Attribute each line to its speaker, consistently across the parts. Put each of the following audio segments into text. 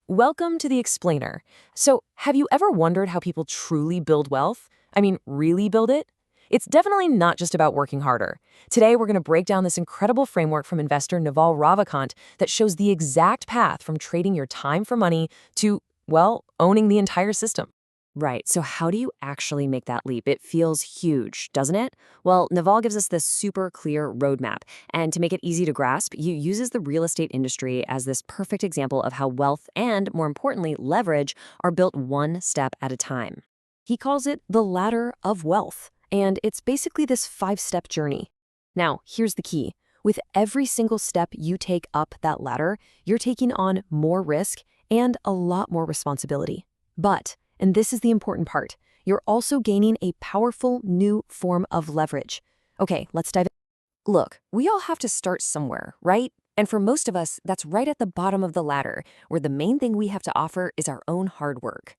Speaker 1: Welcome to the Explainer. So, have you ever wondered how people truly build wealth? I mean, really build it? It's definitely not just about working harder. Today, we're going to break down this incredible framework from investor Naval Ravikant that shows the exact path from trading your time for money to, well, owning the entire system.
Speaker 2: Right. So how do you actually make that leap? It feels huge, doesn't it? Well, Naval gives us this super clear roadmap. And to make it easy to grasp, he uses the real estate industry as this perfect example of how wealth and, more importantly, leverage are built one step at a time. He calls it the ladder of wealth. And it's basically this five-step journey. Now, here's the key. With every single step you take up that ladder, you're taking on more risk and a lot more responsibility. But and this is the important part, you're also gaining a powerful new form of leverage. Okay, let's dive in. Look, we all have to start somewhere, right? And for most of us, that's right at the bottom of the ladder, where the main thing we have to offer is our own hard work.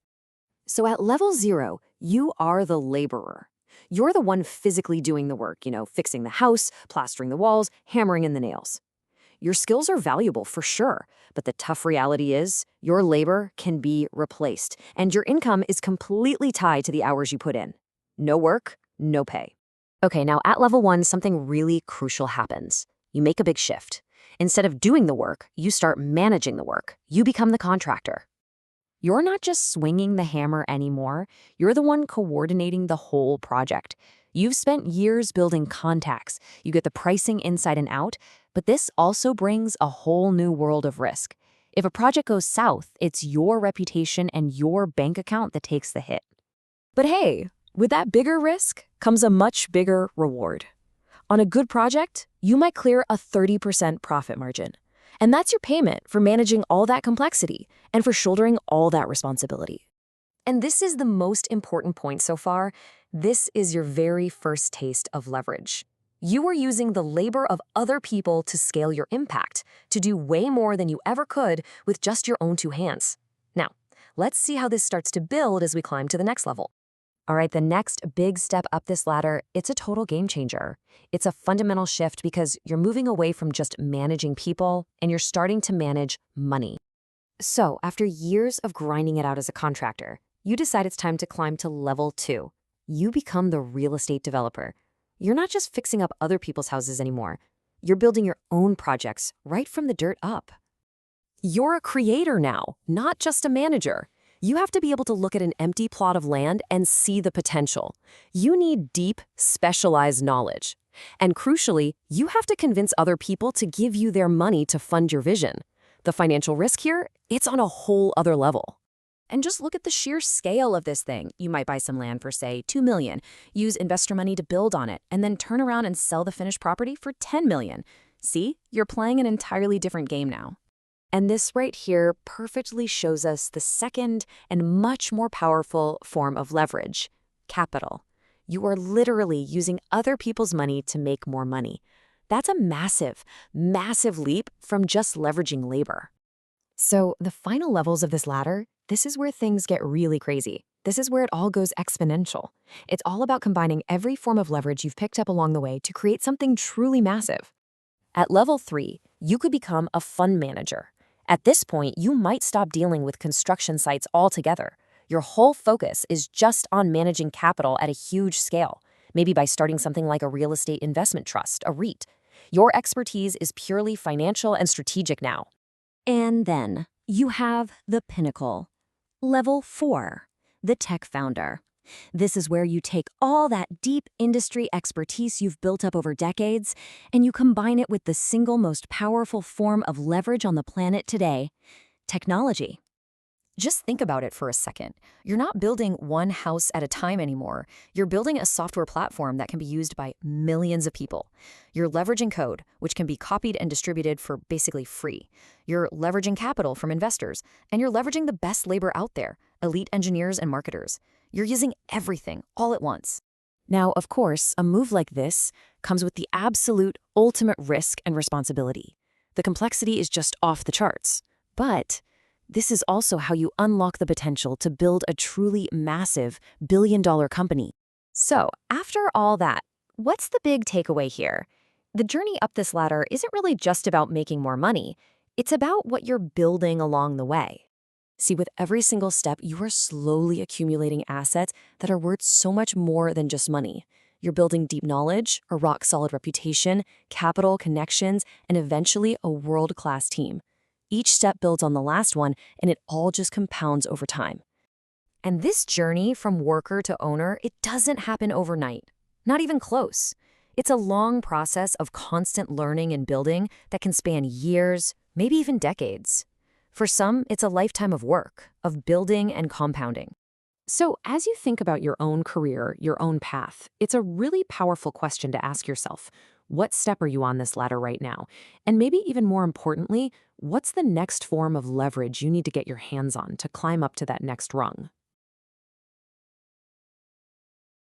Speaker 2: So at level 0, you are the laborer. You're the one physically doing the work, fixing the house, plastering the walls, hammering in the nails. Your skills are valuable for sure, but the tough reality is your labor can be replaced, and your income is completely tied to the hours you put in. No work, no pay. Okay, now at level 1, something really crucial happens. You make a big shift. Instead of doing the work, you start managing the work. You become the contractor. You're not just swinging the hammer anymore, you're the one coordinating the whole project. You've spent years building contacts, you get the pricing inside and out, but this also brings a whole new world of risk. If a project goes south, it's your reputation and your bank account that takes the hit. But hey, with that bigger risk comes a much bigger reward. On a good project, you might clear a 30% profit margin. And that's your payment for managing all that complexity and for shouldering all that responsibility. And this is the most important point so far. This is your very first taste of leverage. You are using the labor of other people to scale your impact, to do way more than you ever could with just your own two hands. Now, let's see how this starts to build as we climb to the next level. All right, the next big step up this ladder, it's a total game changer. It's a fundamental shift because you're moving away from just managing people and you're starting to manage money. So, after years of grinding it out as a contractor, you decide it's time to climb to level 2. You become the real estate developer. You're not just fixing up other people's houses anymore. You're building your own projects right from the dirt up. You're a creator now, not just a manager. You have to be able to look at an empty plot of land and see the potential. You need deep, specialized knowledge. And crucially, you have to convince other people to give you their money to fund your vision. The financial risk here, it's on a whole other level. And just look at the sheer scale of this thing. You might buy some land for, say, $2 million, use investor money to build on it, and then turn around and sell the finished property for $10 million. See, you're playing an entirely different game now. And this right here perfectly shows us the second and much more powerful form of leverage, capital. You are literally using other people's money to make more money. That's a massive, massive leap from just leveraging labor. So the final levels of this ladder, this is where things get really crazy. This is where it all goes exponential. It's all about combining every form of leverage you've picked up along the way to create something truly massive. At level 3, you could become a fund manager. At this point, you might stop dealing with construction sites altogether. Your whole focus is just on managing capital at a huge scale, maybe by starting something like a real estate investment trust, a REIT. Your expertise is purely financial and strategic now. And then you have the pinnacle. Level 4, the tech founder. This is where you take all that deep industry expertise you've built up over decades, and you combine it with the single most powerful form of leverage on the planet today, technology. Just think about it for a second. You're not building one house at a time anymore. You're building a software platform that can be used by millions of people. You're leveraging code, which can be copied and distributed for basically free. You're leveraging capital from investors, and you're leveraging the best labor out there, elite engineers and marketers. You're using everything all at once. Now, of course, a move like this comes with the absolute ultimate risk and responsibility. The complexity is just off the charts. But this is also how you unlock the potential to build a truly massive billion-dollar company. So, after all that, what's the big takeaway here? The journey up this ladder isn't really just about making more money. It's about what you're building along the way. See, with every single step, you are slowly accumulating assets that are worth so much more than just money. You're building deep knowledge, a rock solid reputation, capital, connections, and eventually a world class team. Each step builds on the last one, and it all just compounds over time. And this journey from worker to owner, it doesn't happen overnight. Not even close. It's a long process of constant learning and building that can span years, maybe even decades. For some, it's a lifetime of work, of building and compounding.
Speaker 1: So, as you think about your own career, your own path, it's a really powerful question to ask yourself. What step are you on this ladder right now? And maybe even more importantly, what's the next form of leverage you need to get your hands on to climb up to that next rung?